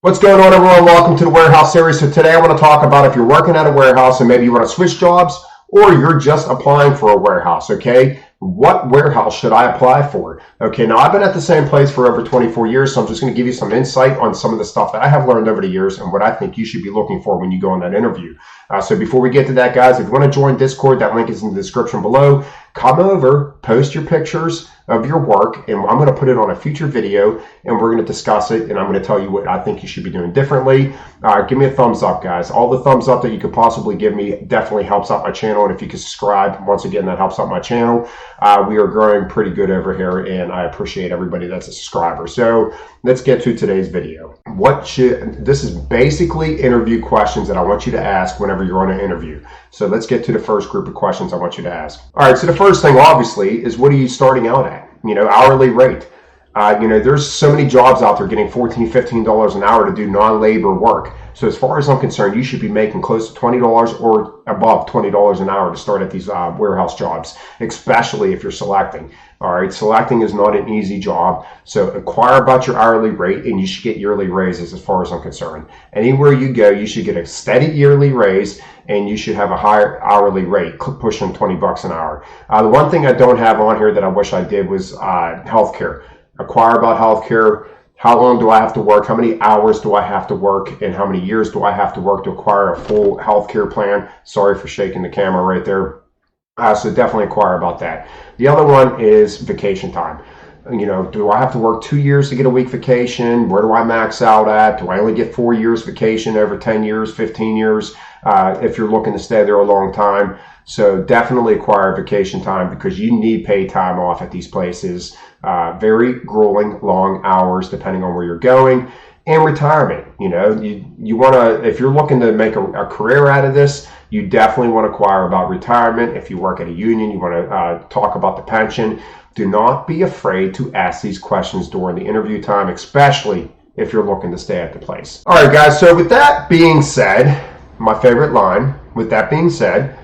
What's going on, everyone? Welcome to the Warehouse Series. So today I want to talk about if you're working at a warehouse and maybe you want to switch jobs, or you're just applying for a warehouse, okay? What warehouse should I apply for? Okay, now I've been at the same place for over 24 years, so I'm just going to give you some insight on some of the stuff that I have learned over the years and what I think you should be looking for when you go on that interview. So before we get to that, guys, if you want to join Discord, that link is in the description below. Come over, post your pictures of your work, and I'm going to put it on a future video, and we're going to discuss it, and I'm going to tell you what I think you should be doing differently. Give me a thumbs up, guys. All the thumbs up that you could possibly give me definitely helps out my channel, and if you could subscribe, once again, that helps out my channel. We are growing pretty good over here, and I appreciate everybody that's a subscriber. So let's get to today's video. This is basically interview questions that I want you to ask whenever you're on an interview. So let's get to the first group of questions I want you to ask. All right, so the first thing, obviously, is what are you starting out at? Hourly rate. There's so many jobs out there getting $14, $15 an hour to do non-labor work. So as far as I'm concerned, you should be making close to $20 or above $20 an hour to start at these warehouse jobs, especially if you're selecting. All right, selecting is not an easy job. So inquire about your hourly rate, and you should get yearly raises as far as I'm concerned. Anywhere you go, you should get a steady yearly raise, and you should have a higher hourly rate, pushing $20 an hour. The one thing I don't have on here that I wish I did was healthcare. Acquire about healthcare. How long do I have to work? How many hours do I have to work? And how many years do I have to work to acquire a full healthcare plan? Sorry for shaking the camera right there. So definitely acquire about that. The other one is vacation time. Do I have to work 2 years to get a week vacation? Where do I max out at? Do I only get 4 years vacation over 10 years, 15 years? If you're looking to stay there a long time. So definitely acquire vacation time, because you need paid time off at these places. Very grueling, long hours depending on where you're going. And retirement, you want to, if you're looking to make a career out of this, you definitely want to acquire about retirement. If you work at a union, you want to talk about the pension. Do not be afraid to ask these questions during the interview time, especially if you're looking to stay at the place. All right, guys, so with that being said, my favorite line, with that being said,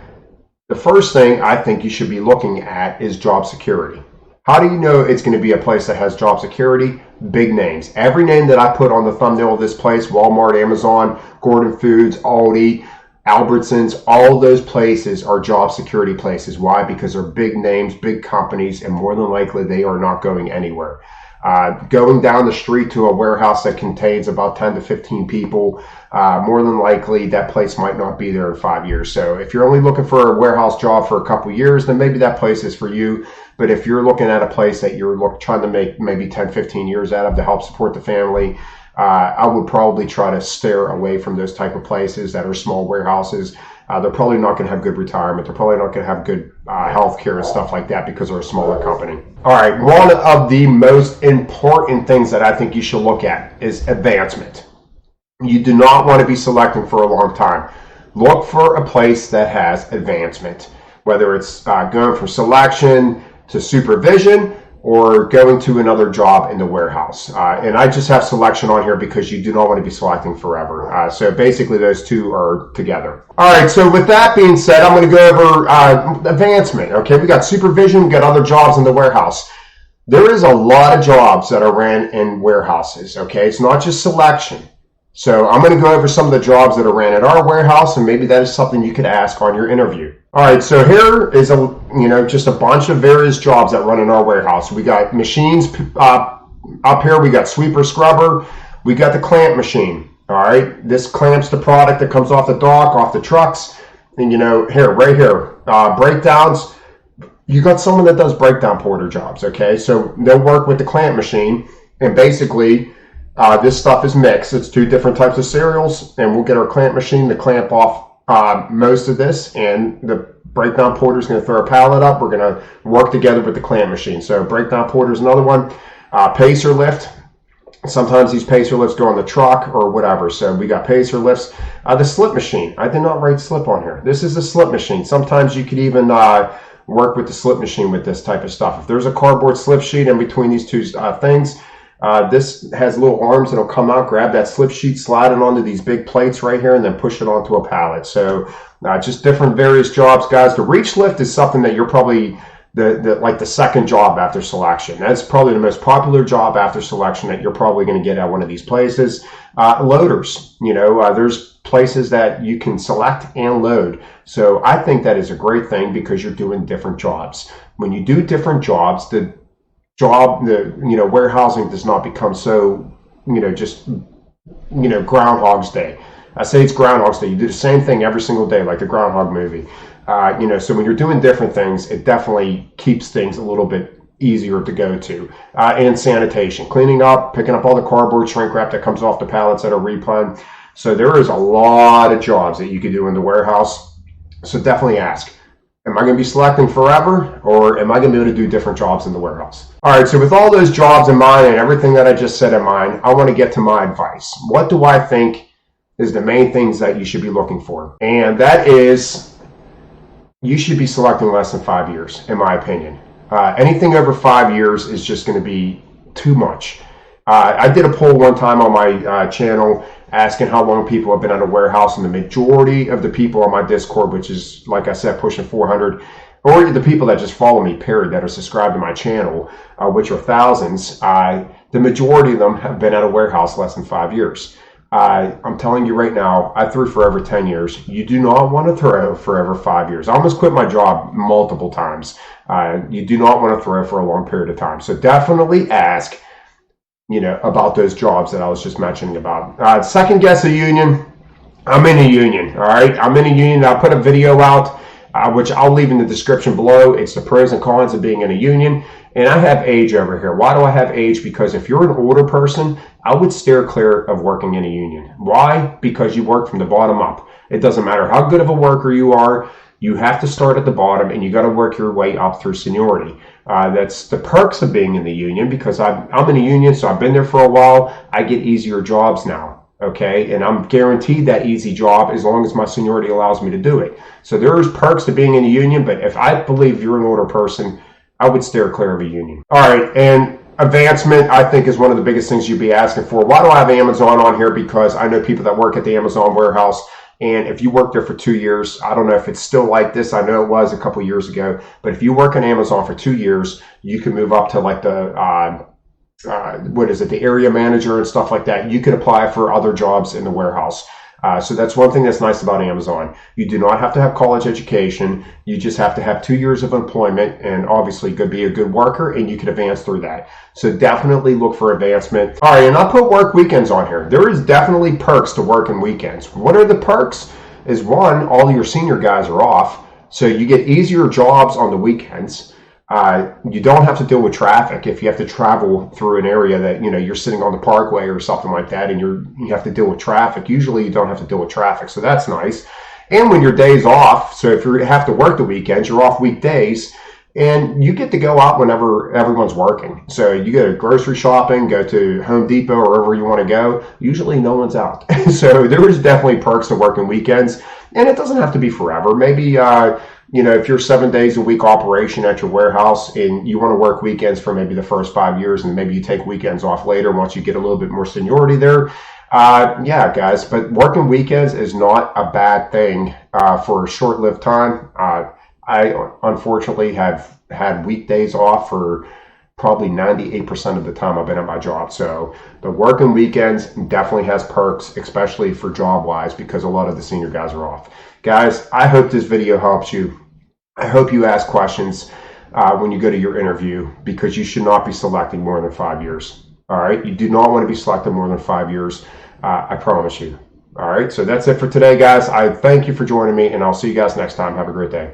the first thing I think you should be looking at is job security. How do you know it's going to be a place that has job security? Big names. Every name that I put on the thumbnail of this place, Walmart, Amazon, Gordon Foods, Aldi, Albertsons, all those places are job security places. Why? Because they're big names, big companies, and more than likely they are not going anywhere. Going down the street to a warehouse that contains about 10 to 15 people, more than likely that place might not be there in 5 years. So if you're only looking for a warehouse job for a couple years, then maybe that place is for you. But if you're looking at a place that you're trying to make maybe 10, 15 years out of to help support the family, I would probably try to steer away from those type of places that are small warehouses. They're probably not going to have good retirement. They're probably not going to have good health care and stuff like that because they're a smaller company. All right, one of the most important things that I think you should look at is advancement. You do not want to be selecting for a long time. Look for a place that has advancement, whether it's going from selection to supervision or going to another job in the warehouse. And I just have selection on here because you do not want to be selecting forever. So basically those two are together. All right, so with that being said, I'm going to go over advancement. Okay, we got supervision, we got other jobs in the warehouse. There is a lot of jobs that are ran in warehouses, okay? It's not just selection. So I'm going to go over some of the jobs that are ran at our warehouse, and maybe that is something you could ask on your interview. All right, so here is just a bunch of various jobs that run in our warehouse. We got machines up here. We got sweeper, scrubber. We got the clamp machine. All right, this clamps the product that comes off the dock, off the trucks. And right here, breakdowns. You got someone that does breakdown porter jobs. Okay, so they'll work with the clamp machine, and basically this stuff is mixed. It's two different types of cereals, and we'll get our clamp machine to clamp off most of this, and the breakdown porter is going to throw a pallet up. We're going to work together with the clamp machine. So breakdown porter is another one. Pacer lift. Sometimes these pacer lifts go on the truck or whatever. So we got pacer lifts. The slip machine. I did not write slip on here. This is a slip machine. Sometimes you could even work with the slip machine with this type of stuff. If there's a cardboard slip sheet in between these two things, this has little arms that'll come out, grab that slip sheet, slide it onto these big plates right here, and then push it onto a pallet. So just different various jobs, guys. The reach lift is something that you're probably like the second job after selection. That's probably the most popular job after selection that you're probably going to get at one of these places. Loaders, there's places that you can select and load. So I think that is a great thing because you're doing different jobs. When you do different jobs, the warehousing does not become so, just, Groundhog's Day. I say it's Groundhog's Day. You do the same thing every single day, like the Groundhog movie. So when you're doing different things, it definitely keeps things a little bit easier to go to. And sanitation, cleaning up, picking up all the cardboard shrink wrap that comes off the pallets that are replan. So there is a lot of jobs that you could do in the warehouse. So definitely ask, am I going to be selecting forever, or am I going to be able to do different jobs in the warehouse? All right, so with all those jobs in mind and everything that I just said in mind, I want to get to my advice. What do I think is the main things that you should be looking for? And that is, you should be selecting less than 5 years, in my opinion. Anything over 5 years is just going to be too much. I did a poll one time on my channel asking how long people have been at a warehouse, and the majority of the people on my Discord, which is, like I said, pushing 400, or the people that just follow me, period, that are subscribed to my channel, which are thousands, the majority of them have been at a warehouse less than 5 years. I'm telling you right now, I threw for over 10 years. You do not want to throw for over 5 years. I almost quit my job multiple times. You do not want to throw for a long period of time. So definitely ask, about those jobs that I was just mentioning about. Second guess a union. I'm in a union, all right? I'm in a union. I'll put a video out, which I'll leave in the description below. It's the pros and cons of being in a union. And I have age over here. Why do I have age? Because if you're an older person, I would steer clear of working in a union. Why? Because you work from the bottom up. It doesn't matter how good of a worker you are. You have to start at the bottom, and you got to work your way up through seniority. That's the perks of being in the union, because I'm in a union, so I've been there for a while. I get easier jobs now, okay? And I'm guaranteed that easy job as long as my seniority allows me to do it. So there's perks to being in a union, but if I believe you're an older person, I would steer clear of a union. All right, and advancement, I think, is one of the biggest things you'd be asking for. Why do I have Amazon on here? Because I know people that work at the Amazon warehouse. And if you work there for 2 years, I don't know if it's still like this. I know it was a couple years ago. But if you work on Amazon for 2 years, you can move up to like the, the area manager and stuff like that. You could apply for other jobs in the warehouse. So that's one thing that's nice about Amazon. You do not have to have college education. You just have to have 2 years of employment, and obviously could be a good worker, and you can advance through that. So definitely look for advancement. All right, and I'll put work weekends on here. There is definitely perks to working weekends. What are the perks? Is one, all your senior guys are off, so you get easier jobs on the weekends. You don't have to deal with traffic if you have to travel through an area that, you're sitting on the parkway or something like that, and you have to deal with traffic. Usually you don't have to deal with traffic, so that's nice. And when your day's off, so if you have to work the weekends, you're off weekdays, and you get to go out whenever everyone's working. So you go to grocery shopping, go to Home Depot, or wherever you want to go. Usually no one's out. So there is definitely perks to working weekends, and it doesn't have to be forever. Maybe, if you're 7 days a week operation at your warehouse and you want to work weekends for maybe the first 5 years, and maybe you take weekends off later once you get a little bit more seniority there. Yeah, guys, but working weekends is not a bad thing for a short-lived time. I unfortunately have had weekdays off for probably 98% of the time I've been at my job. So the working weekends definitely has perks, especially for job-wise, because a lot of the senior guys are off. Guys, I hope this video helps you. I hope you ask questions when you go to your interview, because you should not be selecting more than 5 years. All right? You do not want to be selected more than 5 years. I promise you. All right? So that's it for today, guys. I thank you for joining me, and I'll see you guys next time. Have a great day.